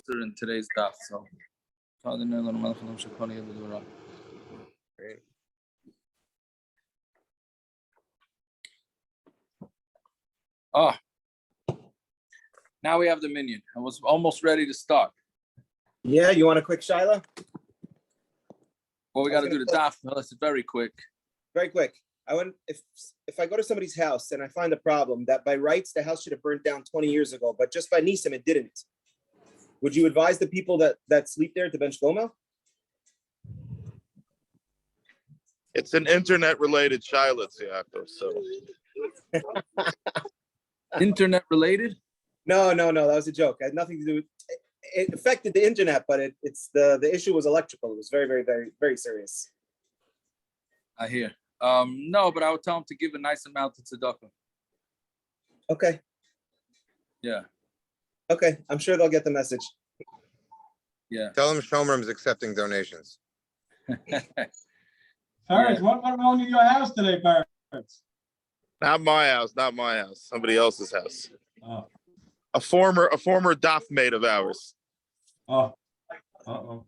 in today's daf. So, oh, now we have the minyan. I was almost ready to start. Yeah, you want a quick Shiloh? Well, we got to do the daf. Unless it's very quick. Very quick. I want if I go to somebody's house and I find a problem that by rights the house should have burnt down 20 years ago, but just by nisim it didn't. Would you advise the people that sleep there to bench Shlomo? It's an internet-related Shiloh, Yaakov. So Internet related? No. That was a joke. It had nothing to do with. It affected the internet, but it's the issue was electrical. It was very, very, very, very serious. I hear. No, but I would tell him to give a nice amount to tzedakah. Okay. Yeah. Okay, I'm sure they'll get the message. Yeah. Tell them Shomer's accepting donations. Parents, what went wrong in your house today, parents? not my house, somebody else's house. Oh, A former daf mate of ours. oh, uh-oh.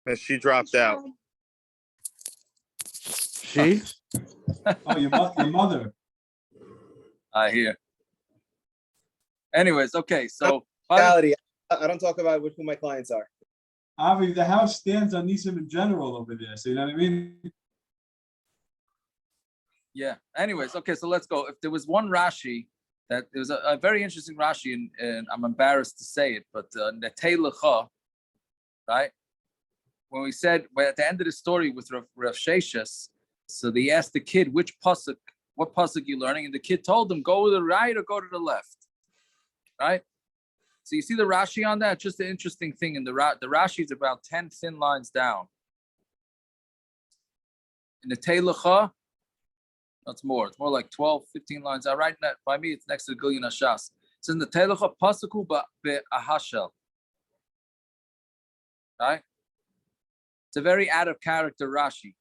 And she dropped out. She? Oh, your mother. I hear. Anyways, okay, so Reality. I don't talk about who my clients are. Avi, the house stands on Nisim in general over there, so you know what I mean? yeah. Anyways, okay, so let's go. If there was one Rashi that there was a very interesting Rashi, and I'm embarrassed to say it, but Netei Lecha, right? When we said at the end of the story with Rav Sheshas, so they asked the kid what pasuk you learning, and the kid told them go to the right or go to the left, right? So you see the Rashi on that. Just an interesting thing in the Rashi is about 10 thin lines down. In the Teilacha, that's more. It's more like 12, 15 lines out. Right now, by me, it's next to the Gilyon Hashas. It's in the Teilacha Pasuku be'ahashel. Right? It's a very out of character Rashi,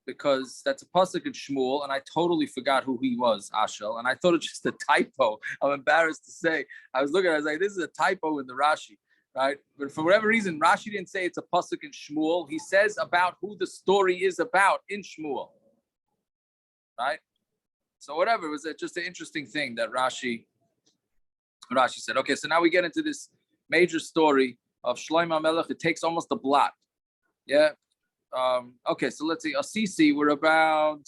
because that's a pasuk in Shmuel, and I totally forgot who he was, Ashel, and I thought it's just a typo. I'm embarrassed to say. I was looking, I was like, this is a typo in the Rashi, right? But for whatever reason, Rashi didn't say it's a pasuk in Shmuel. He says about who the story is about in Shmuel, right? So whatever, it was just an interesting thing that Rashi said. Okay, so now we get into this major story of Shlomo HaMelech. It takes almost a blot. Yeah. Okay, so let's see. Asisi, we're about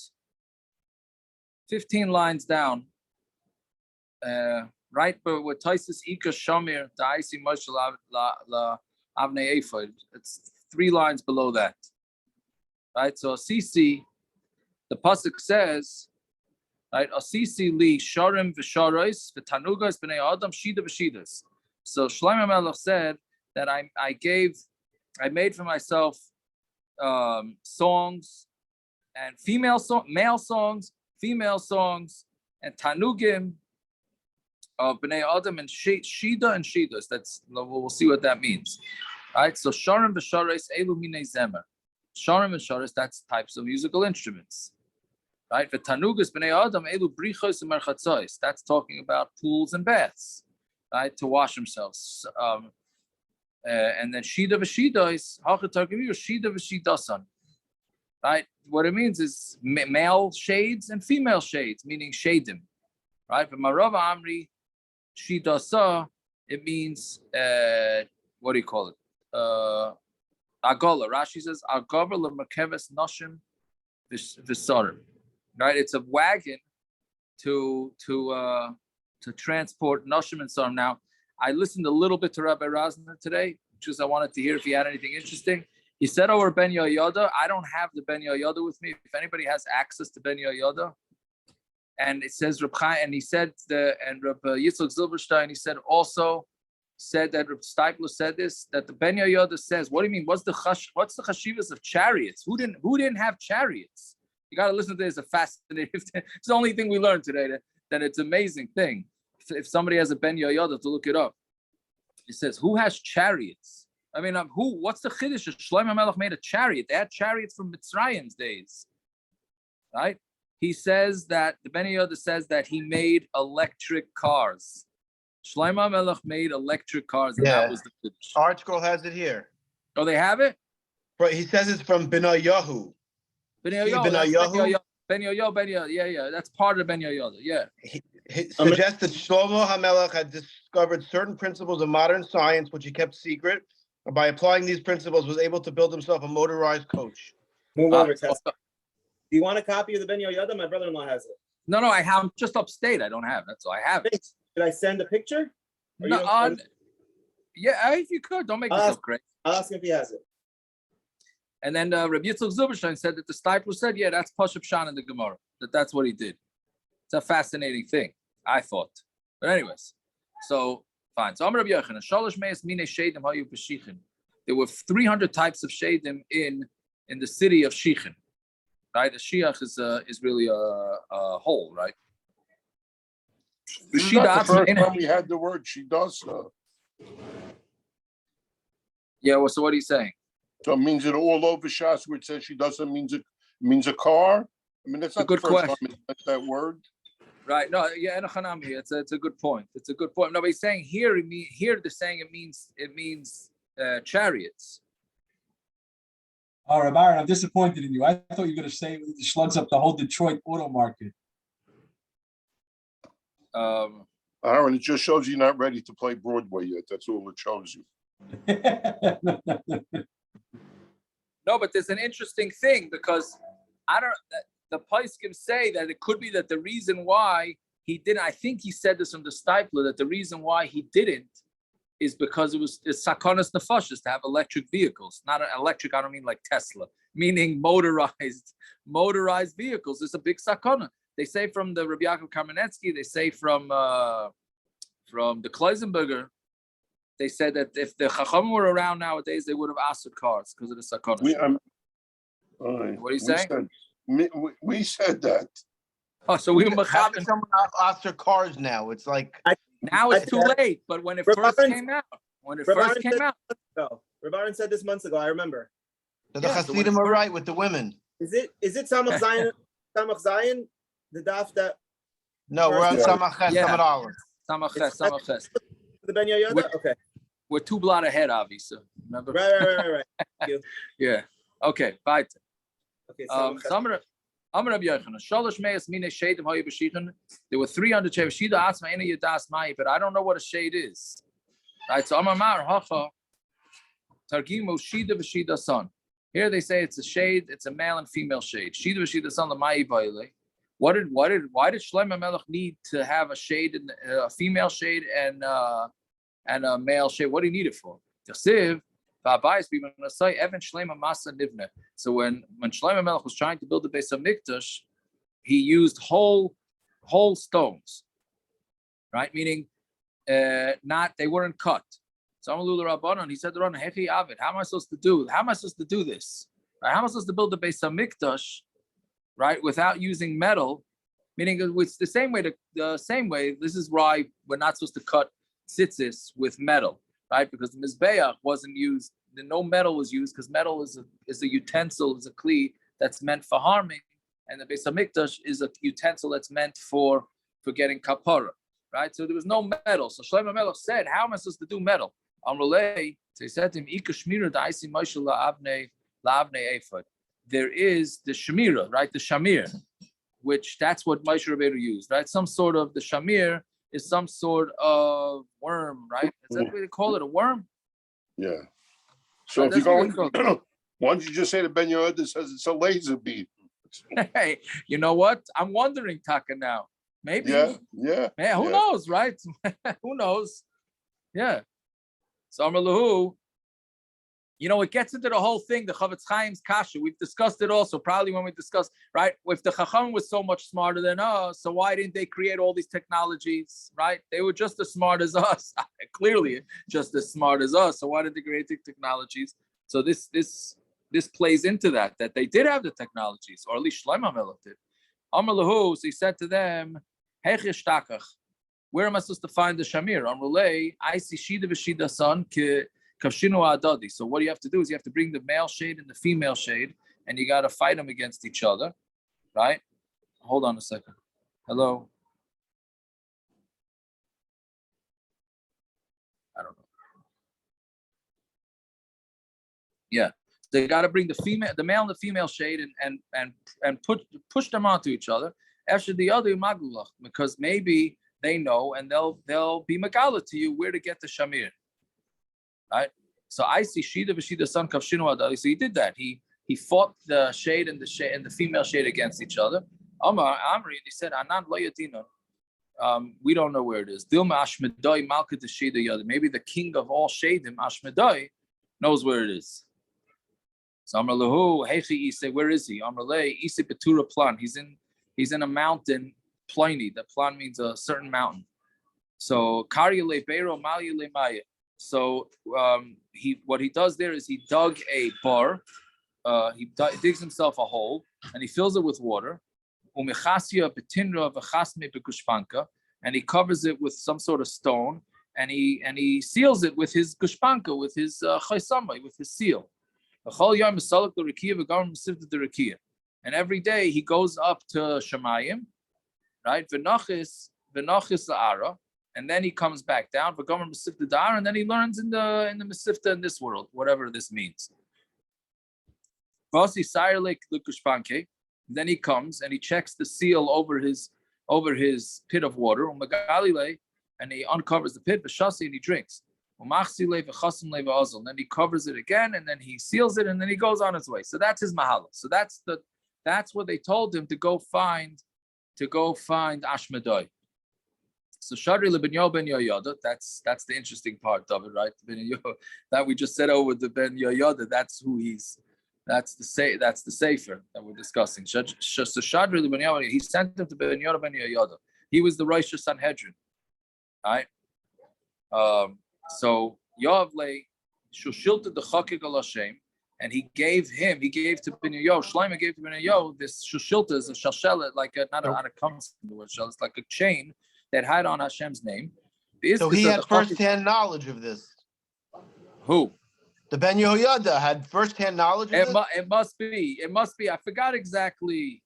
15 lines down. Right, but with Taisis Ika Shamir, Da'isi Moshe la Avnei Ephod. It's 3 lines below that. Right, so Asisi, the pasuk says, right, Asisi li Sharim v'Sharos v'Tanugas b'nei Adam Shida v'Shidas. So Shlomo HaMelech said that I made for myself songs and male songs, female songs, and tanugim of bnei adam and shida and shidas. We'll see what that means. All right. So sharim v'shares elu minei zemer. Sharim and shares, that's types of musical instruments. Right. V'tanugas bnei adam elu brichos and merchatzos. That's talking about pools and baths. Right, to wash themselves. And then shida v'shida is shida v'shidasan. Right? What it means is male shades and female shades, meaning shadim. Right? But Marava Amri shidasa, it means what do you call it? Agola. Rashi says agola l'merkeves noshim v'sarim. Right? It's a wagon to transport noshim and sarim. Now, I listened a little bit to Rabbi Razner today, because I wanted to hear if he had anything interesting. He said over Ben Yoyada, I don't have the Ben Yoyada with me. If anybody has access to Ben Yoyada, and it says Reb Chaim, and he said and Reb Yitzchak Zilberstein, he said that Reb Steipler said this, that the Ben Yoyada says, what do you mean? What's the chashivas of chariots? Who didn't have chariots? You got to listen to this. It's a fascinating. It's the only thing we learned today. That it's an amazing thing. If somebody has a Ben Yoyada, to look it up. It says, who has chariots? I mean, what's the chiddush? Shlomo HaMelech made a chariot. They had chariots from Mitzrayim's days, right? he says that the Ben Yehuda says that he made electric cars. Shlomo Melech made electric cars, and that was the Kiddush. ArtScroll has it here. Oh, they have it? But he says it's from Benayahu. Ben See Yehuda, Benayahu? Ben Yehuda, yeah, that's part of Ben Yehuda, yeah. He suggests that Shlomo HaMelech had discovered certain principles of modern science, which he kept secret, and by applying these principles was able to build himself a motorized coach. Move over, Tesla. Do you want a copy of the Ben Yoyada? My brother-in-law has it. No, I have just upstate. I don't have. That's all I have. It. Should I send a picture? No, yeah, if you could, don't make yourself crazy. I'll ask him if he has it. And then Rabbi Yitzchak Zilberstein said that the Stipler said, yeah, that's Pashup Shan in the Gemara. That's what he did. It's a fascinating thing, I thought. But anyways, so fine. So Amar Rabbi Yochanan, Shalosh Meis Mine Sheidim Hayu B'Shichin. There were 300 types of Sheidim in the city of Shichin. Right, a shiach is really a whole, right? This is not the first time we had the word she does. Yeah, well, so what are you saying? So it means it all over Shas where it says she doesn't means a car. I mean, that's not the first time it's that word. Right. No, yeah, it's a good point. It's a good point. No, but he's saying here they're saying it means chariots. All right, Byron, I'm disappointed in you. I thought you were going to say it slugs up the whole Detroit auto market. Aaron, it just shows you're not ready to play Broadway yet. That's all it shows you. No, but there's an interesting thing because the Paiskim say that it could be that the reason why he didn't, I think he said this from the Stipler, that the reason why he didn't is because it's sakonas nefashos to have electric vehicles. Not electric, I don't mean like Tesla, meaning motorized vehicles. It's a big sakona. They say from the Rabbi Yaakov Kamenetsky, they say from the Kleisenberger, they said that if the Chacham were around nowadays, they would have asked cars because of the sakona. What are you saying? We said that. Oh, so we were How can someone ask their cars now? It's like now it's too late. But when it first came out, Rabbaran said this months ago. I remember. So the Hasidim are right with the women. Is it Samach Zion? Samach Zion, the daf that. No, we're on Samach Ches, Samach Aleph. Samach Ches. The Ben Yoyada? Okay. We're 2 blot ahead, obviously. Remember? Right. Thank you. Yeah. Okay. Bye. Okay. Amar Rabbi Yochanan, Shalosh Meis Mine Sheidim Hayu B'Shichin. There were 300 sheidim. Shida Asma Ena Yadas Mai, but I don't know what a shade is. Right. So Amar Mar Hacha Targimu Shida V'Shida Son. Here they say it's a shade. It's a male and female shade. Shida V'Shida Son L'Mai Baile. Why did Shlomo Melech need to have a shade, a female shade, and a male shade? What do you need it for? So when Shlomo Melech was trying to build the Beis Hamikdash, he used whole stones, right? Meaning, they weren't cut. So Amalul Rabbanon, he said to Ron, Hechi Avid, how am I supposed to do? How am I supposed to do this? Right? How am I supposed to build the Beis Hamikdash, right, without using metal? Meaning it's the same way. This is why we're not supposed to cut tzitzis with metal, right? Because the mizbeach wasn't used. No metal was used because metal is a utensil, is a kli that's meant for harming, and the Beis Hamikdash is a utensil that's meant for getting kapara, right? So there was no metal. So Shlomo Melech said, "How am I supposed to do metal?" Amrulei, so he said to him, "Ika shmira da'isi Moshe la'avnei ephod." There is the shemira, right? The shamir, which that's what Moshe Rabbeinu used, right? The shamir is some sort of worm, right? Is that what they call it, a worm? Yeah. So if you go, why don't you just say the Ben Yehuda says it's a laser beam? Hey, you know what? I'm wondering, Taka, now. Maybe. Yeah. Man, who knows, right? Who knows? Yeah. So Amar it gets into the whole thing, the Chavetz Chaim's kasha. We've discussed it also, probably when we discussed, right? If the Chacham was so much smarter than us, so why didn't they create all these technologies, right? They were just as smart as us, clearly just as smart as us. So why did they create the technologies? So this plays into that they did have the technologies, or at least Shlomo Melech did. Amar lahu, so he said to them, Heichish takach, where am I supposed to find the Shamir? Amrulei, I see Shida v'Shida son Kavshinu Adadi. So what you have to do is you have to bring the male shade and the female shade, and you got to fight them against each other, right? hold on a second. Hello. I don't know. Yeah, they got to bring the male and the female shade and push them onto each other. After the other magulach, because maybe they know and they'll be magala to you where to get the shamir. Right. So I see Shida v'Shida son kavshinu adali. So he did that. He fought the shade and the female shade against each other. Amar Amri, and he said, Anan lo yadina. We don't know where it is. Dilma Ashmedai Malka the Shida Yada. Maybe the king of all shadim, Ashmedai, knows where it is. So Amar Lahu, Hechi Ise, where is he? Amar Le, Ise Betura Plan. He's in a mountain, Pliny. That Plan means a certain mountain. So Karya Le Beiro Malya Le Maya. So what he does there is he dug a bar. He digs himself a hole and he fills it with water. And he covers it with some sort of stone, and he seals it with his gushpanka, with his chaysama, with his seal. And every day he goes up to Shemayim, right? V'nachis la'ara, and then he comes back down. And then he learns in the Mesivta in this world, whatever this means. Then he comes and he checks the seal over his pit of water, and he uncovers the pit, and he drinks. Then he covers it again, and then he seals it, and then he goes on his way. So that's his mahala. So that's what they told him to go find Ashmedai. So Shadri leBenyo ben Yoyada, that's the interesting part of it, right? That we just said over the Ben Yoyada, that's who he's. That's the sefer that we're discussing. So Shadri leBenyo, he sent him to Ben Yoda ben Yoyada. He was the Rosh Sanhedrin, right? So Yavle shushilta the chakik al Hashem, and he gave to Ben Yoyo. Shlomo gave to Ben Yoyo this shushilta is a shalshelet, like not a comes from the word shel, it's like a chain that had on Hashem's name. So he had first-hand knowledge of this. Who? The Ben Yehoyada had first-hand knowledge of this? It must be. I forgot exactly.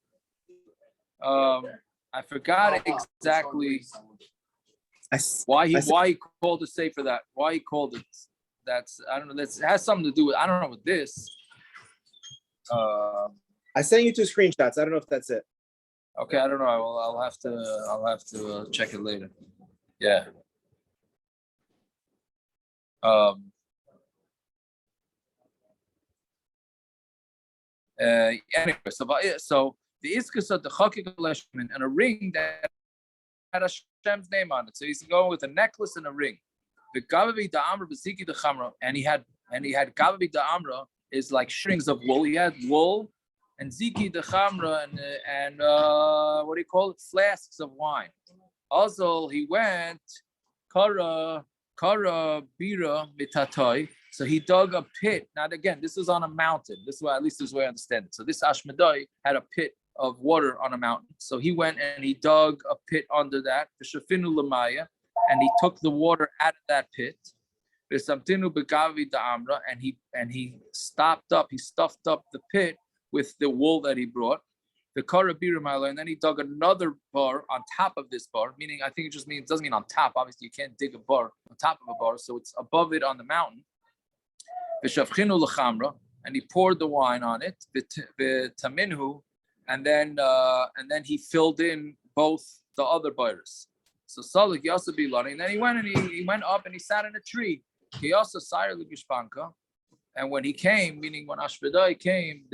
Why he called it sefer that. Why he called it. That's I don't know. It has something to do with I don't know with this. I sent you 2 screenshots. I don't know if that's it. Okay, I don't know. I'll have to check it later. Yeah. Anyway, so the iskus of the chakik and a ring that had Hashem's name on it. So he's going with a necklace and a ring. The gavavi da'amra b'ziki da'chamra, and he had gavavi da'amra is like strings of wool. He had wool and ziki da'chamra and what do you call it? Flasks of wine. Also, he went kara bira mitatoi. So he dug a pit. Now again, this is on a mountain. This is why, at least this is the way I understand it. So this Ashmedai had a pit of water on a mountain. So he went and he dug a pit under that, v'shafinu lamaya, and he took the water out of that pit. V'samtinu begavi da'amra, and he stuffed up the pit with the wool that he brought. The karabira, and then he dug another bar on top of this bar, meaning I think it just means doesn't mean on top. Obviously, you can't dig a bar on top of a bar, so it's above it on the mountain. V'shavchinu l'chamra, and he poured the wine on it. V'taminhu, and then he filled in both the other bars. So Salik Yasa Bilani, and then he went up and he sat in a tree. He also sired l'gishpanka, and when he came, meaning when Ashbedai came,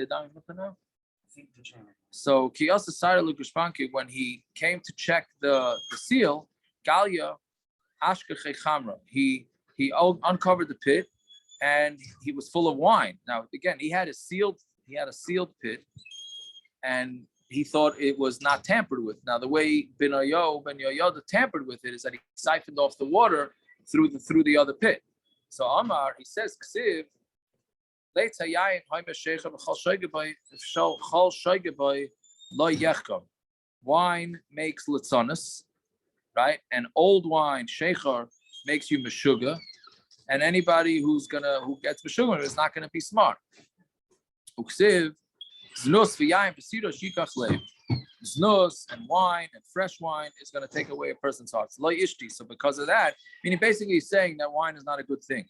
so Kiyasa sired l'gishpanka, when he came to check the seal, Galia Ashkechei Chamra, he uncovered the pit. And he was full of wine. Now, again, he had a sealed pit, and he thought it was not tampered with. Now, the way Ben Yoyada tampered with it is that he siphoned off the water through the other pit. So Amar, he says, Ksiv, wine makes litzonis, right? And old wine, shechar, makes you meshuga. And anybody who gets b'shugim is not going to be smart. znus and wine and fresh wine is going to take away a person's heart. Lo ishti. So because of that, meaning basically he's saying that wine is not a good thing.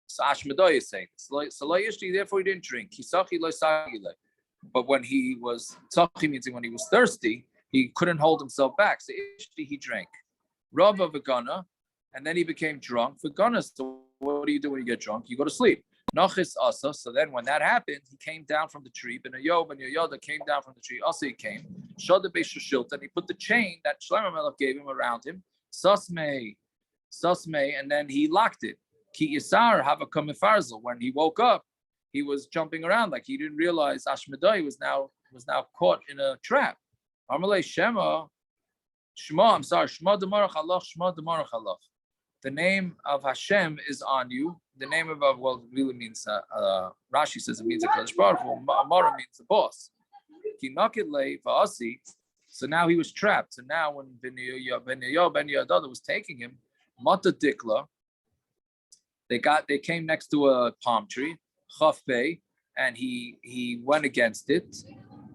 So Ashmadoy is saying this. So lo ishti, therefore he didn't drink. Hisachi lo sagile. But when he was tzachi, means when he was thirsty, he couldn't hold himself back. So ishti, he drank. Rava v'gana, and then he became drunk. V'gana. So what do you do when you get drunk? You go to sleep. Nachis asa. So then when that happened, he came down from the tree. Ben Yoda came down from the tree. Also he came. Shada be'shushilta, and he put the chain that Shlomo Melech gave him around him. Susmei, and then he locked it. Ki Yisar have a kamifarzel. When he woke up, he was jumping around like he didn't realize Ashmedai was now caught in a trap. Amalei Shema Demarach Allah, Shema Demarach Allah. The name of Hashem is on you. The name of well, it really means Rashi says it means a Kadosh Baruch Hu. Amara means the boss. Ki nakit lei va'asi. So now he was trapped. So now when Ben Yadada was taking him, Mata Dikla, they came next to a palm tree, Chafbei, and he went against it.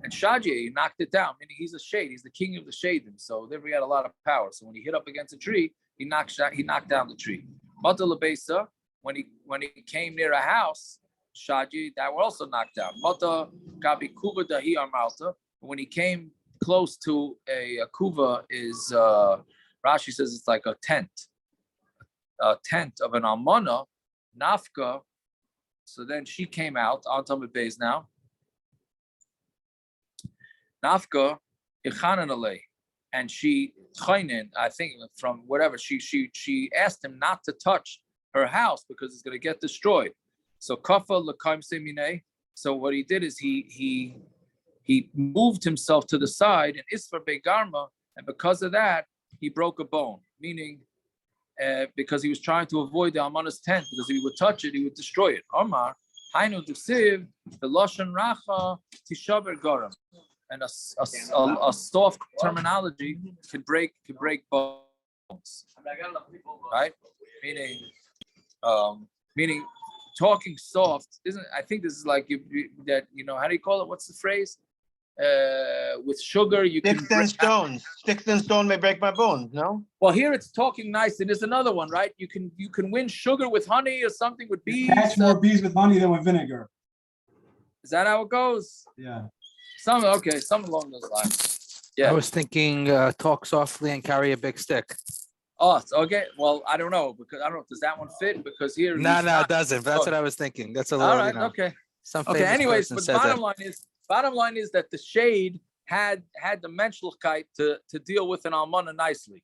And Shaji, he knocked it down. Meaning he's a shade. He's the king of the shadim. So there he had a lot of power. So when he hit up against a tree, he knocked down the tree. Mata Lebesa, when he came near a house, Shaji, that were also knocked down. Mata Gabi Kuba Dahi Armalta. When he came close to a kuva is Rashi says it's like a tent of an almana, nafka. So then she came out on Talmud Beis now. Nafka ichanan alei, and she chaynin, I think from whatever she asked him not to touch her house because it's going to get destroyed. So kafa l'kaim semine. So what he did is he moved himself to the side and isfar begarma, and because of that he broke a bone. Meaning, because he was trying to avoid the almana's tent, because if he would touch it, he would destroy it. Omar hainu duksiv the lashon racha tishaber garam. And a soft terminology could break bones, right? Meaning talking soft isn't. I think this is like that. How do you call it? What's the phrase? With sugar, you Sticks can and stones. Sticks and stone may break my bones. No. Well, here it's talking nice, and there's another one, right? You can win sugar with honey or something with bees. Catch more bees with honey than with vinegar. Is that how it goes? Yeah. Some along those lines. Yeah. I was thinking talk softly and carry a big stick. Oh, okay. Well, I don't know because I don't know. Does that one fit? Because here. No, it doesn't. That's what I was thinking. That's a little. All right. Okay. Some Okay. Anyways, but bottom line is that the shade had the menschlichkeit to deal with an almana nicely.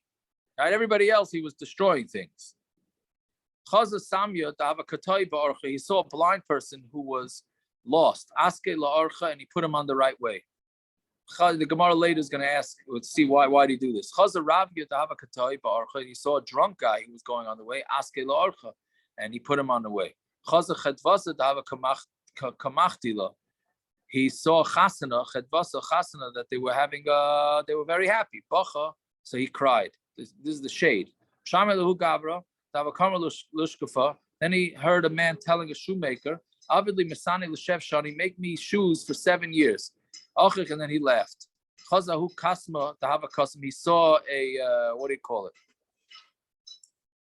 Right. Everybody else, he was destroying things. Chaza Samya to have a katay ba'orcha. He saw a blind person who was lost. Aske la'orcha, and he put him on the right way. The Gemara later is going to ask, let's see why did he do this. Chaza Ravya to have a katay ba'orcha. He saw a drunk guy who was going on the way. Aske la'orcha, and he put him on the way. Chaza Chedvasa to have a kamachtila. He saw chasana that they were having. They were very happy. Bacha, so he cried. This is the shade. Shamelahu Gavra, Tavakama Lushkafa. Then he heard a man telling a shoemaker, Avidli Masani L'Shev Shani, make me shoes for 7 years. And then he left. Chazahu Kasma, Tahava Kasm. He saw a what do you call it?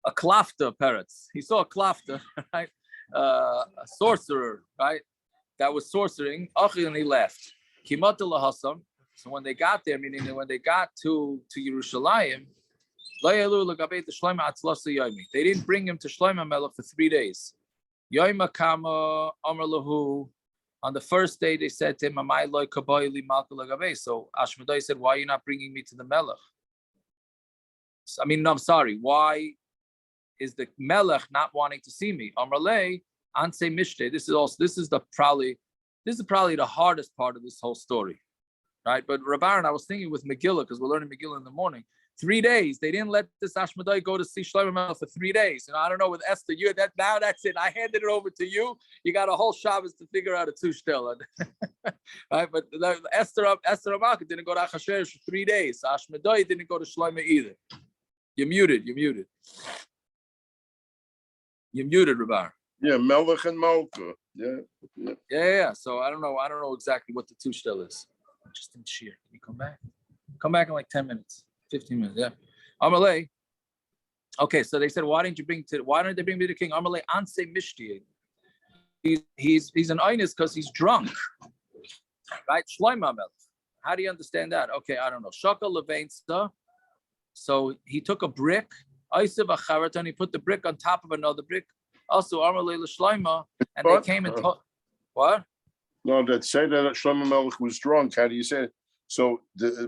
A klafta parrots. He saw a klafta, right? A sorcerer, right? That was sorcering. And he left. Kimata lahasam. So when they got there, meaning that when they got to Yerushalayim, they didn't bring him to Shlomo Melech for 3 days. Yoima kama amar lahu. On the first day, they said to him, so Ashmedai said, why are you not bringing me to the Melech? I'm sorry. Why is the Melech not wanting to see me? Amar lei anse mishte. This is probably the hardest part of this whole story, right? But Rabbaran, I was thinking with Megillah, because we're learning Megillah in the morning. 3 days. They didn't let this Ashmedai go to see Shlomo Melech for 3 days. I don't know with Esther. That's it. I handed it over to you. You got a whole Shabbos to figure out a tushtel, right? But Esther Amaka didn't go to Achashverosh for 3 days. So Ashmedai didn't go to Shlomo either. You're muted, Rabbaran. Yeah, Melech and Malka. Yeah. Yeah. So I don't know exactly what the tushtel is. just didn't cheer. Can you come back? Come back in like 10 minutes, 15 minutes. Yeah. Amalei. Okay, so they said, why don't they bring me to the king? Amalei anse mishti. He's an Einis because he's drunk. Right? Shloima Melech. How do you understand that? Okay, I don't know. Shaka Levainsta. So he took a brick, and he put the brick on top of another brick. Also, Amalei L'Shloima, and they came and told what? No, that say that Shlomo Melech was drunk. How do you say it? So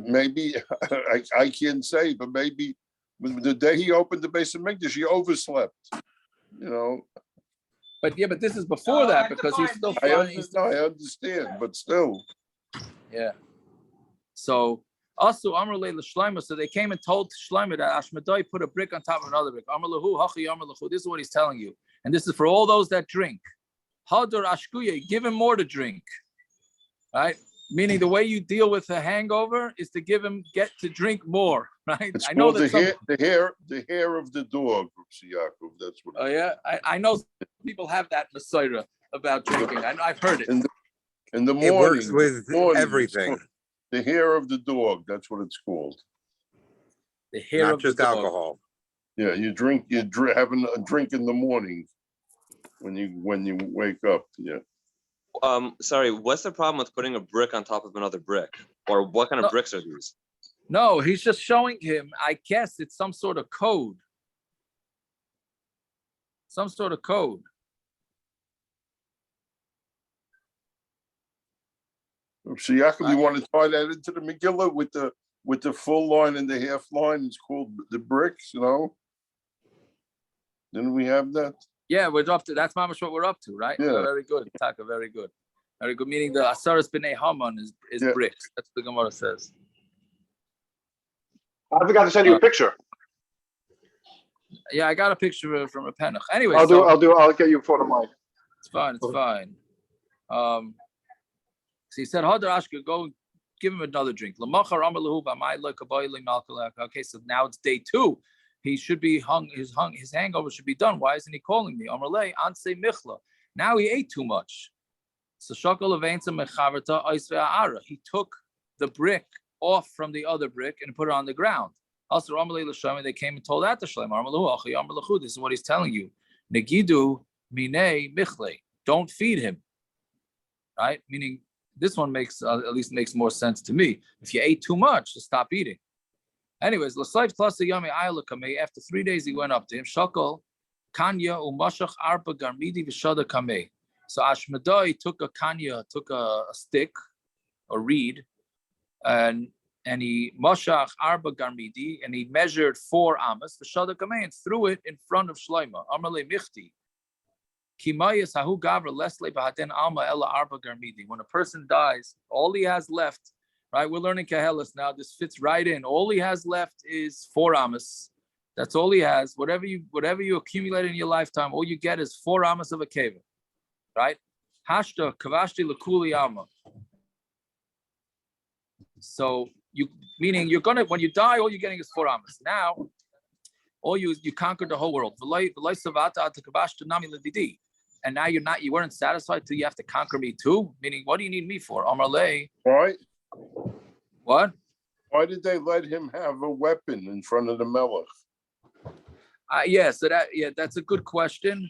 maybe I can't say, but maybe the day he opened the base of Mikdash, he overslept. You know. But this is before that because he's still flying. I understand, but still. Yeah. So also Amrulay L'Shloima. So they came and told Shloima that Ashmadai put a brick on top of another brick. Amrlahu Hachi Amrlahu. This is what he's telling you, and this is for all those that drink. Hadur Ashkuye, give him more to drink. Right? Meaning the way you deal with a hangover is to get to drink more, right? It's I know called that the hair of the dog, Yaakov. That's what. Oh yeah, I know people have that Messiah about drinking. I've heard it. In the morning, It works with morning, everything, the hair of the dog. That's what it's called. The hair not of just the dog. alcohol. Yeah, having a drink in the morning when you wake up. Yeah. Sorry, what's the problem with putting a brick on top of another brick? Or what kind of bricks are these? No, he's just showing him. I guess it's some sort of code. Some sort of code. So Yaakov, you want to tie that into the Megillah with the full line and the half line? It's called the bricks, you know. Didn't we have that? Yeah, we're up to. That's mamash what we're up to, right? Yeah. Very good, Taka. Very good. Very good. Meaning the Asaras B'nei Haman is bricks. That's what the Gemara says. I forgot to send you a picture. Yeah, I got a picture from a Penach. Anyway, I'll get you a photo of mine. It's fine. It's fine. So he said, "Hadar Ashka, go give him another drink." Okay, so now it's day 2. He should be hung. His hangover should be done. Why isn't he calling me? Amarlei anse michla. Now he ate too much. So shakal levainsa mechaverta ois ve'ara. He took the brick off from the other brick and put it on the ground. Also, Amalei l'Shlomo, they came and told that to Shlomo. Amarlahu achi amarlahu. This is what he's telling you. Negidu minei michle. Don't feed him. Right? Meaning this one makes at least makes more sense to me. If you ate too much, just stop eating. Anyways, after 3 days, he went up to him. Shakal, Kanya, Umashach, Arba, Garmidi, Vishada Kameh. So Ashmadai took a Kanya, took a stick, a reed, and he Mashach, Arba, Garmidi, and he measured 4 amas, Vishada Kameh, and threw it in front of Shloima. Amarle Michti. Kimayas Hahu Gavra, Lesle Bahaten Alma Ella Arba Garmidi. When a person dies, all he has left. Right, we're learning Kahelis now. This fits right in. All he has left is 4 amas. That's all he has. Whatever you accumulate in your lifetime, all you get is 4 amas of a keva. Right? Hashta kavashti lakuli ama. So meaning you're gonna when you die, all you're getting is 4 amas. Now, all you conquered the whole world. And now you weren't satisfied till you have to conquer me too. Meaning, what do you need me for? Amarlei. Why? What? Why did they let him have a weapon in front of the Melech? That's a good question.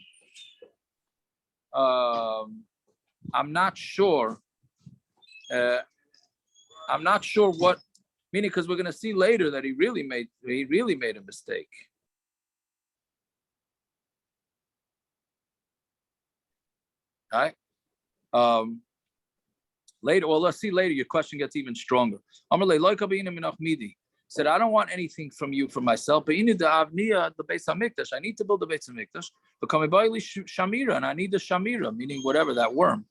I'm not sure. I'm not sure what. Meaning, because we're going to see later that he really made a mistake. Right? Later, well, let's see later. Your question gets even stronger. Said, I don't want anything from you for myself, but I need the Beis Hamikdash. I need to build the Beis Hamikdash. But Shamira, and I need the Shamira, meaning whatever that worm.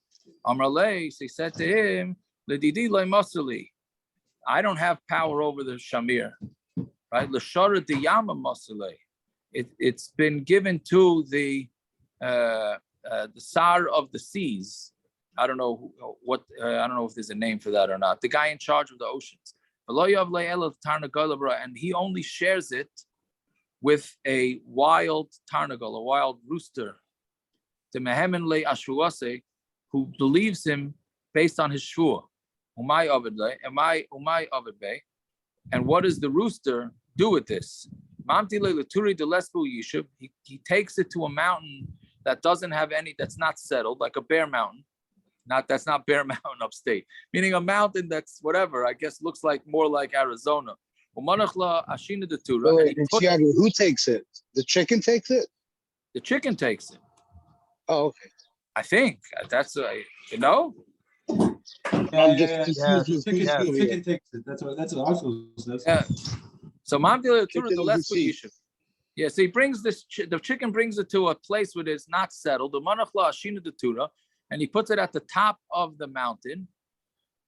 Amrale, so he said to him, Ledidi loy masali. I don't have power over the Shamir, right? L'shara diyama masale. It's been given to the Sar of the seas. I don't know if there's a name for that or not. The guy in charge of the oceans. And he only shares it with a wild tarnagal, a wild rooster. The Mehemen le Ashruase, who believes him based on his shvua. Umay Ovid Bey. And what does the rooster do with this? He takes it to a mountain that doesn't have any, that's not settled, like a Bear Mountain. That's not Bear Mountain upstate, meaning a mountain that's whatever, I guess looks like more like Arizona. Wait, Tiago, who takes it? The chicken takes it? The chicken takes it. Oh, okay. I think that's you know. The chicken takes it. That's what also says. Yeah. So yeah, so he brings this. The chicken brings it to a place where it's not settled. The manachla ashina the tura, and he puts it at the top of the mountain.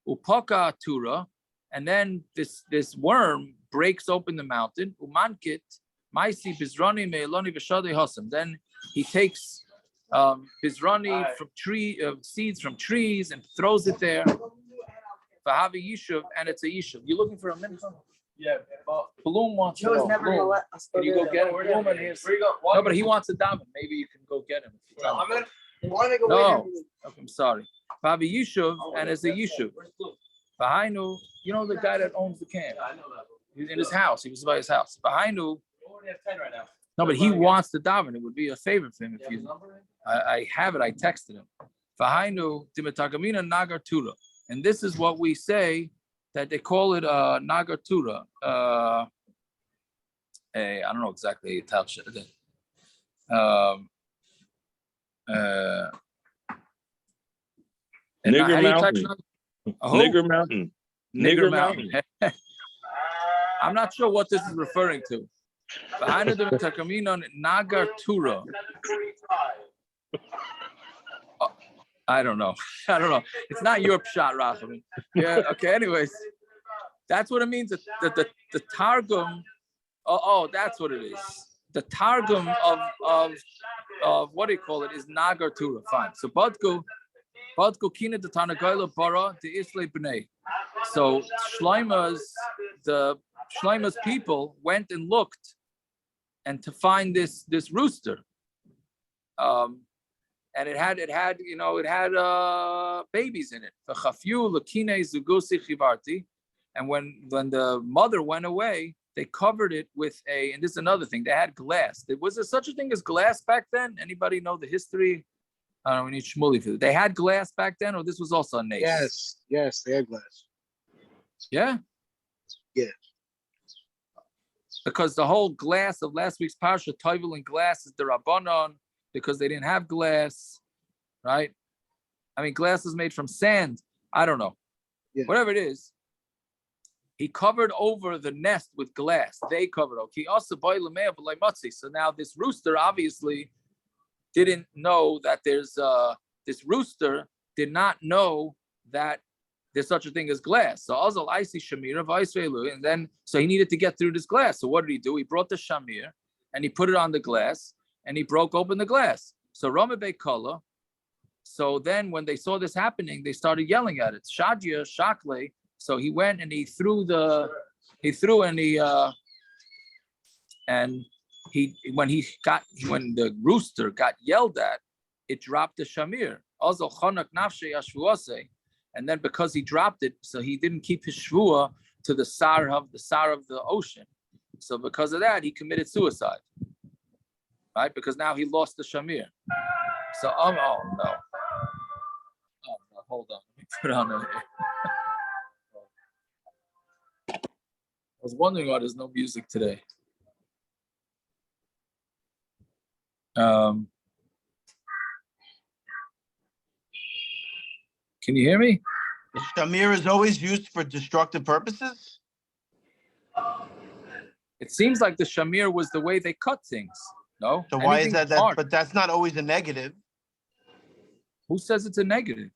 Upaka tura, and then this worm breaks open the mountain. Umankit maisi bizrani me'eloni v'shadei hasam. Then he takes bizrani from seeds from trees and throws it there. Fahavi yishuv, and it's a yishuv. You looking for a minute? Yeah, Bloom wants to know. Bloom, can you go get him? Bloom and his. No, but he wants a diamond. Maybe you can go get him. No, I'm sorry. Fahavi yishuv, and it's a yishuv. Fahainu, you know the guy that owns the camp. I know that. He's in his house. He was by his house. Fahainu. No, but he wants the daven. It would be a favor for him if you. I have it. I texted him. Fahainu timetagamina nagar tura, and this is what we say that they call it nagar tura. I don't know exactly how to it. Nigger Mountain. Nigger Mountain. Nigger Mountain. I'm not sure what this is referring to. Nagar tura. I don't know. It's not your pshat, Rachamim. Yeah. Okay. Anyways, that's what it means. The targum. Oh, that's what it is. The targum of what do you call it? Is nagar tura. Fine. So badku kina the tanagayla bara the isle b'nei. So Shloima's people went and looked, and to find this rooster. And it had babies in it. And when the mother went away, they covered it with and this is another thing, they had glass. Was there such a thing as glass back then? Anybody know the history? I don't know, we need Shmuley for that. They had glass back then, or this was also a nace? Yes, they had glass. Yeah? Yeah. Because the whole glass of last week's parsha, Toivel and glass is the Rabbanon, because they didn't have glass, right? I mean, glass is made from sand. I don't know. Yeah. Whatever it is, he covered over the nest with glass. They covered it. So now this rooster obviously didn't know that there's this rooster did not know that there's such a thing as glass. So Azal Icy Shamir, and then so he needed to get through this glass. So what did he do? He brought the Shamir and he put it on the glass and he broke open the glass. So Ramabei Kala. So then when they saw this happening, they started yelling at it. Shadia, Shakle. So he went and he threw when the rooster got yelled at, it dropped the Shamir. Also Chonak Nafshe Yashvuase. And then because he dropped it, so he didn't keep his shvua to the sar of the ocean. So because of that, he committed suicide. Right? Because now he lost the shamir. So oh no. Hold on. Let me put on a I was wondering why there's no music today. Can you hear me? The shamir is always used for destructive purposes? It seems like the shamir was the way they cut things. No? So why is that? But that's not always a negative. Who says it's a negative?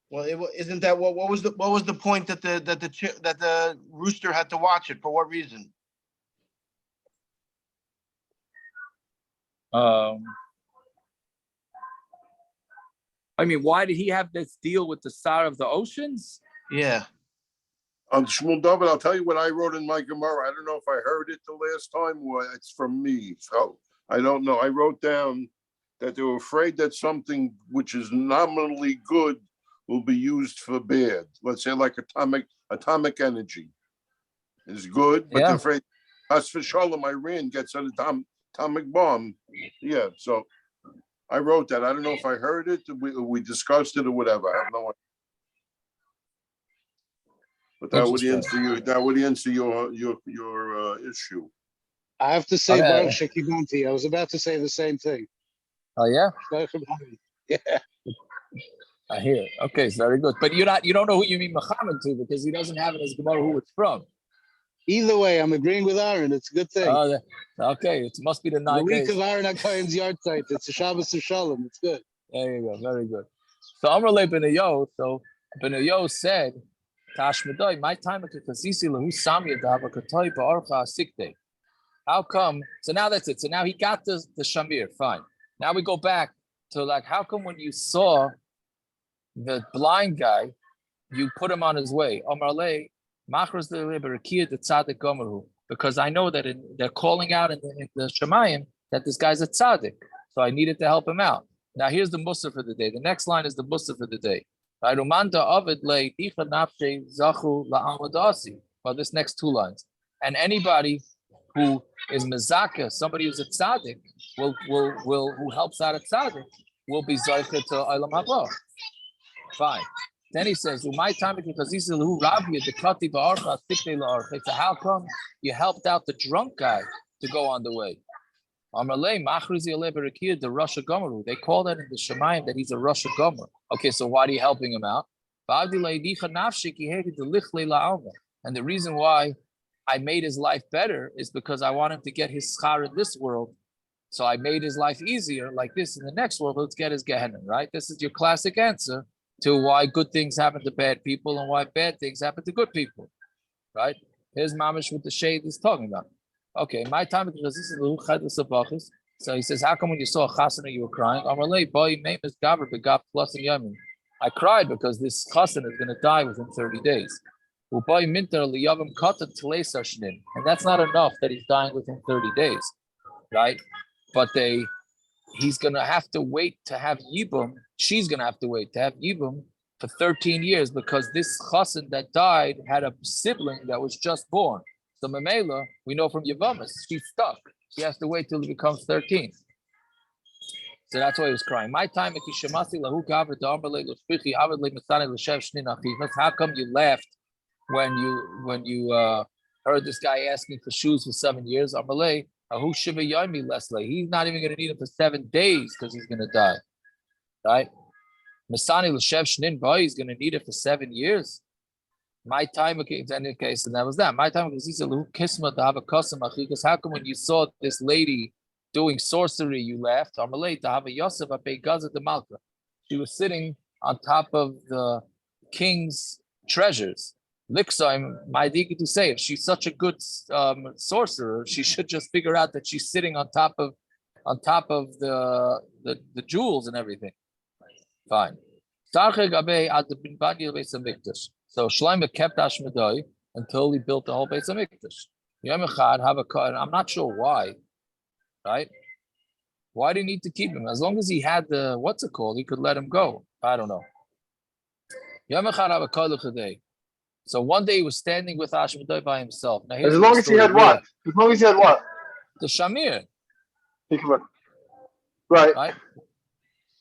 Well, isn't that what was the point that the rooster had to watch it? For what reason? I mean, why did he have this deal with the star of the oceans? Yeah. On Shmuel David, I'll tell you what I wrote in my Gemara. I don't know if I heard it the last time or it's from me. So I don't know. I wrote down that they were afraid that something which is nominally good will be used for bad. Let's say like atomic energy is good, but they're afraid as for Shalom, Iran gets an atomic bomb. Yeah, so I wrote that. I don't know if I heard it, we discussed it or whatever. I have no idea. But that would answer you. That would answer your issue. I have to say, Baruch Shekibanti. I was about to say the same thing. Oh yeah. Yeah. I hear. Okay, it's very good. But you don't know who you mean Muhammad to because he doesn't have it as Gemara who it's from. Either way, I'm agreeing with Aaron. It's a good thing. Okay, it must be the 9 the days. week of Aaron HaKohen's yard site. It's a Shabbos of Shalom. It's good. There you go. Very good. So Amrle Benayo. So Benayo said, "Tashmedai, my time Kasisi lahu samya dava katoi ba'archa asikte." How come? So now that's it. So now he got the shamir. Fine. Now we go back to like, how come when you saw the blind guy, you put him on his way? Amrle machras the berakia the tzaddik gomeru. Because I know that they're calling out in the Shemayim that this guy's a tzaddik. So I needed to help him out. Now here's the mussar for the day. The next line is the mussar for the day. Well, this next 2 lines. And anybody who is mezaka, somebody who's a tzaddik, who helps out a tzaddik, will be zaycha to Olam Haba. Fine. Then he says, "My time because he's who Rabbi the Kati ba'archa tikne la'archa." So how come you helped out the drunk guy to go on the way? Amalei machrizi alei berakia the Rosh Gomeru. They call that in the Shemayim that he's a Rosh Gomer. Okay, so why are you helping him out? And the reason why I made his life better is because I want him to get his schar in this world. So I made his life easier like this in the next world. Let's get his Gehenna, right? This is your classic answer to why good things happen to bad people and why bad things happen to good people, right? Here's Mamish with the shade he's talking about. Okay, my time is this is the so he says, how come when you saw a chasana you were crying? I cried because this chasana is going to die within 30 days. And that's not enough that he's dying within 30 days, right? But he's going to have to wait to have Yibum. She's going to have to wait to have Yibum for 13 years because this chassan that died had a sibling that was just born. So Mamela, we know from Yavamas, she's stuck. She has to wait till he becomes 13. So that's why he was crying. My time, how come you laughed when you heard this guy asking for shoes for 7 years? He's not even going to need it for 7 days because he's going to die, right? He's going to need it for 7 years. My time, okay, so that was that. My time, because how come when you saw this lady doing sorcery, you laughed? She was sitting on top of the king's treasures. Lixoim, my diki to say, if she's such a good sorcerer, she should just figure out that she's sitting on top of the jewels and everything. Fine. So Shlomo kept Ashmedai until he built the whole Beis Hamikdash. I'm not sure why, right? Why do you need to keep him? As long as he had the what's it called, he could let him go. I don't know. So one day he was standing with Ashmedai by himself. Now as long as he had what? As long as he had what? The Shamir. Right.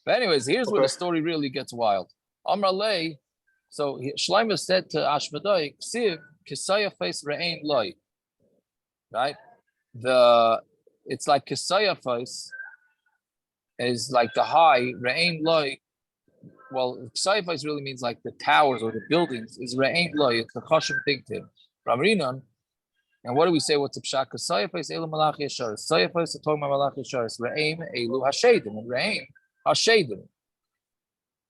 But anyways, here's where the story really gets wild. Amar Lei. So Shlomo said to Ashmedai, "Ksiv kisaya face re'ein loy." Right? It's like kisaya face is like the high re'ein loy. Well, kisaya face really means like the towers or the buildings is re'ein loy. It's the chashim thing to him. Ramrinon. And what do we say? What's a pshat? Kisaya face elu malach yeshar. Kisaya face talking about malach yeshar. Re'ein elu hashedim and re'ein hashedim.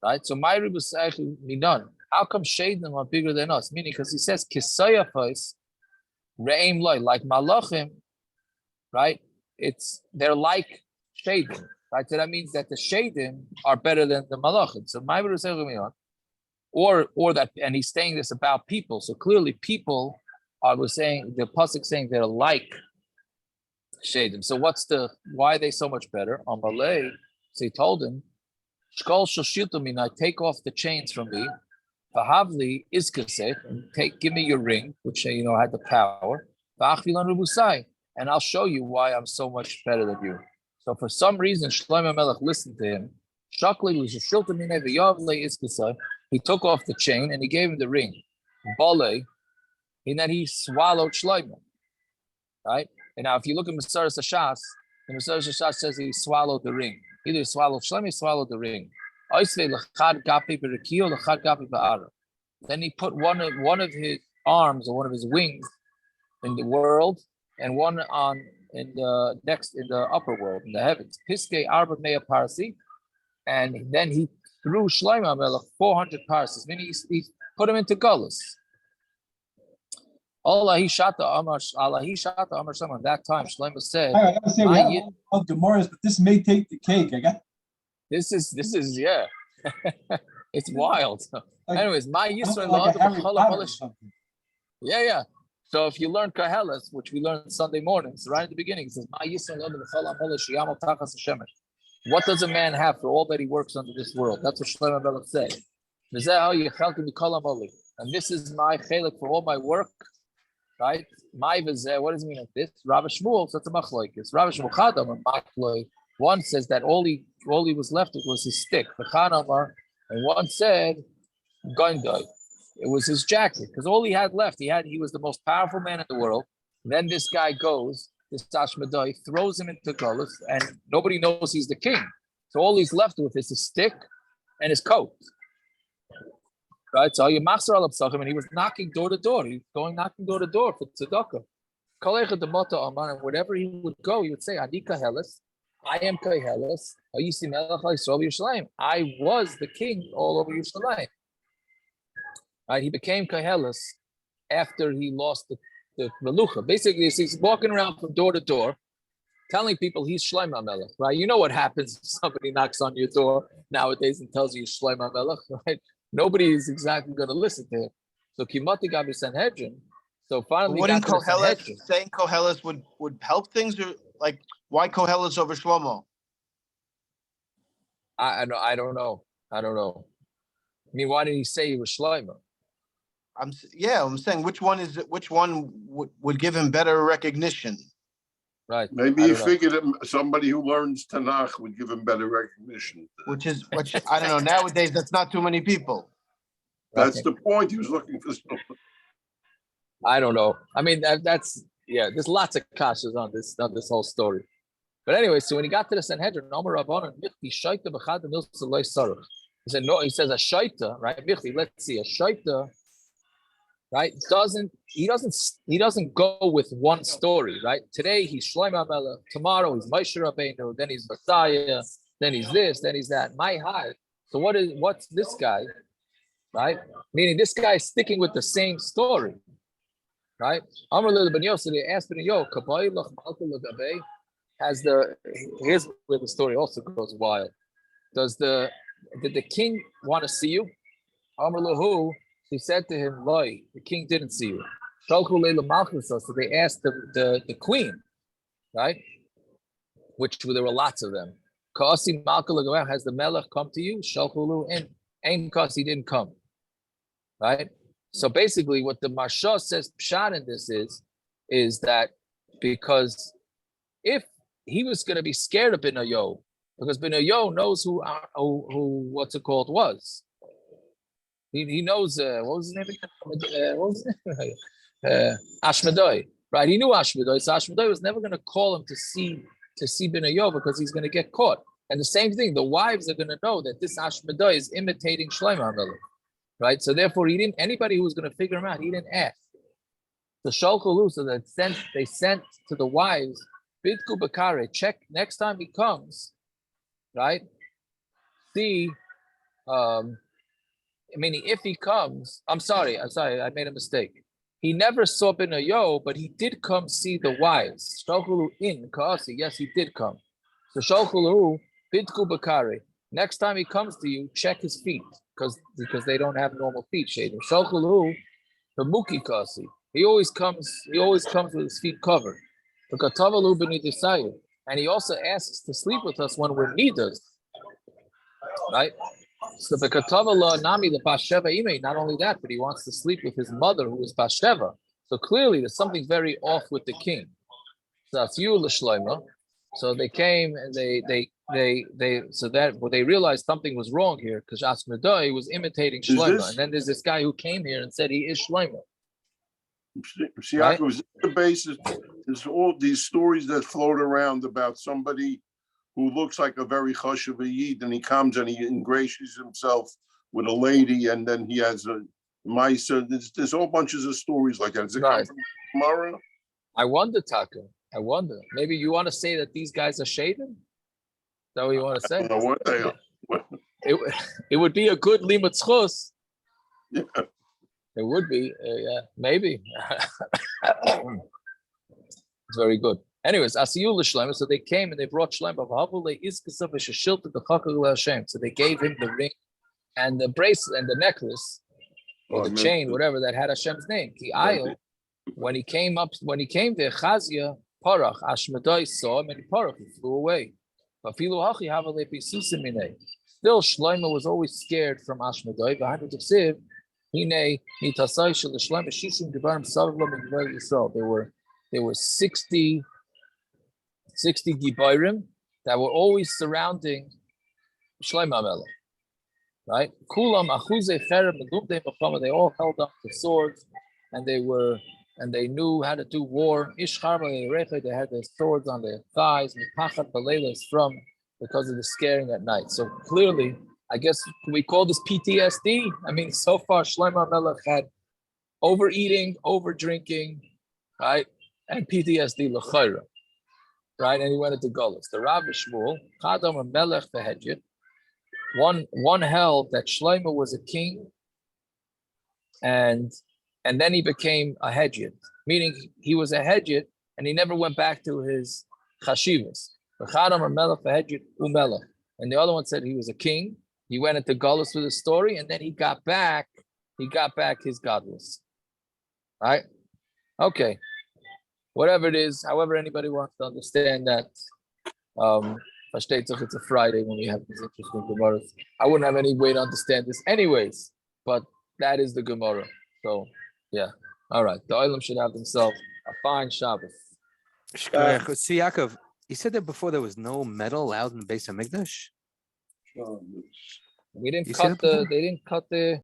Right? So my rib is actually minan. How come Shadim are bigger than us? Meaning, because he says Kisayafos, Re'im Loy, like Malachim, right? They're like Shadim, right? So that means that the Shadim are better than the Malachim. So my or that, and he's saying this about people. So clearly, people we're saying the pasuk saying they're like Shadim. So why are they so much better? On Malay, so he told him, Shkol shoshiltamin, I take off the chains from me. Vahavli iskasef, and give me your ring, which had the power. Va'achvilan rubusai, and I'll show you why I'm so much better than you. So for some reason, Shlomo Melech listened to him. Shakli l'shiltamin v'yavle iskasef. He took off the chain and he gave him the ring. Bale, and then he swallowed Shlomo. Right? And now if you look at Masaras Hashas, the Masaras Hashas says he swallowed the ring. Either he swallowed Shlomo, he swallowed the ring. Then he put one of his arms or one of his wings in the world and one in the upper world, in the heavens. Piske Arba Mea Parsi, and then he threw Shlomo Melech 400 parses, meaning he put him into gullus. Allah he shata Amar Shlomo. At that time, Shlomo said, I gotta say, we have of Gemaras, but this may take the cake. This is yeah. It's wild. Anyways, my Yisrael yeah. So if you learn Kahelas, which we learn Sunday mornings, right at the beginning, it says, what does a man have for all that he works under this world? That's what Shlomo Melech said. And this is my chelik for all my work, right? My vizeh, what does it mean like this? Rav Shmuel, so it's a machlokes. Rav Shmuel Chadam and machlokes. One says that all he was left with was his stick, and one said, Gondai. It was his jacket, because all he had left, he was the most powerful man in the world. And then this guy goes, this Tashmadai, throws him into Gullus, and nobody knows he's the king. So all he's left with is his stick and his coat. Right? So Yemachzor al Psachim, and he was knocking door to door. He was going knocking door to door for tzedakah. And wherever he would go, he would say, Ani Kahelis, I am Kahelis, I was the king all over Yerushalayim. Right? He became Kahelis after he lost the Melucha. Basically, he's walking around from door to door, telling people he's Shlomo Melech, right? You know what happens if somebody knocks on your door nowadays and tells you Shlomo Melech, right? Nobody is exactly going to listen to him. So Kimati Gabi Sanhedrin. So finally, wouldn't Koheles saying Koheles would help things, or like why Koheles over Shlomo? I don't know. I mean, why did he say he was Shlomo? I'm saying which one would give him better recognition? Right. Maybe he figured somebody who learns Tanakh would give him better recognition. Which I don't know. Nowadays, that's not too many people. That's the point. He was looking for someone. I don't know. I mean, that's there's lots of kashas on this whole story. But anyway, so when he got to the Sanhedrin, he said no. He says a shaita, right? Let's see, a shaita, right? He doesn't go with one story, right? Today he's Shlomo Melech, tomorrow he's Moshe Rabbeinu, then he's Messiah, then he's this, then he's that. My high. So what's this guy, right? Meaning this guy is sticking with the same story, right? Amr ben Yosef, they asked Ben Yo, here's where the story also goes wild. Did the king want to see you? Amr lahu, he said to him, Loi, the king didn't see you. So they asked the queen, right? Which there were lots of them. Has the melech come to you? Because he didn't come. Right? So basically what the Marsha says pshat in this is that because if he was going to be scared of Benayo, because Benayo knows who what's it called was. He knows what was his name again? Ashmedai, right? He knew Ashmedai, so Ashmedai was never going to call him to see Benayo because he's going to get caught. And the same thing, the wives are going to know that this Ashmedai is imitating Shlomo Melech, right? So therefore, anybody who was going to figure him out, he didn't ask. The Shalcholu, so they sent to the wives, Bidku Bakare, check next time he comes, right? See, meaning if he comes, I'm sorry, I made a mistake. He never saw Benayo, but he did come see the wives. Shalchulu in Kaasi, yes, he did come. So Shalchulu, Bidku Bakare, next time he comes to you, check his feet, because they don't have normal feet shading. Shalchulu, the Muki Kaasi, he always comes with his feet covered. And he also asks to sleep with us when we're nidas. right? So the Katava law Nami the Basheva Ime, not only that, but he wants to sleep with his mother who is Basheva. So clearly there's something very off with the king. So that's you L'Shloima. So they came and they they realized something was wrong here because Asmodai was imitating Shloima. And then there's this guy who came here and said he is Shloima. See, Right? Yaakov, is the basis. There's all these stories that float around about somebody who looks like a very chashuv yid, and he comes and he ingratiates himself with a lady, and then he has a Maisa. There's all bunches of stories like that. Does it come from Gemara? I wonder, Taka. I wonder. Maybe you want to say that these guys are shaden? Is that what you want to say? I don't know what they are. It would be a good limutzchus. Yeah. It would be, yeah, maybe. It's very good. Anyways, Asiyu l'Shlomo. So they came and they brought Shlomo. So they gave him the ring and the bracelet and the necklace or the chain, whatever that had Hashem's name. Ki Ayel, when he came there, Chazia Parach Ashmedai saw him and he parach, he flew away. Still, Shlomo was always scared from Ashmedai. There were 60 Gibayrim that were always surrounding Shlomo HaMelech, right? Kulam achuze cherem medumdei b'chama. They all held up the swords, and they knew how to do war. Ish charma yerecha. They had their swords on their thighs. Mipachat b'leilos because of the scaring at night. So clearly, I guess we call this PTSD. I mean, so far Shlomo HaMelech had overeating, over drinking, right, and PTSD l'chayra. Right, and he went into Golis. The Rav Shmuel, Chadam Melech v'Hedjit, one held that Shlomo was a king, and then he became a Hedjit, meaning he was a Hedjit, and he never went back to his chashivas. Chadam Melech v'Hedjit umelech, and the other one said he was a king. He went into Golis with a story, and then he got back his godless. Right? Okay. Whatever it is, however anybody wants to understand that, it's a Friday when we have these interesting Gemaras. I wouldn't have any way to understand this anyways, but that is the Gemara. So, yeah. All right. The Olam should have themselves a fine Shabbos. See, Yaakov, you said that before there was no metal allowed in the Beis HaMikdash? We didn't cut they didn't cut the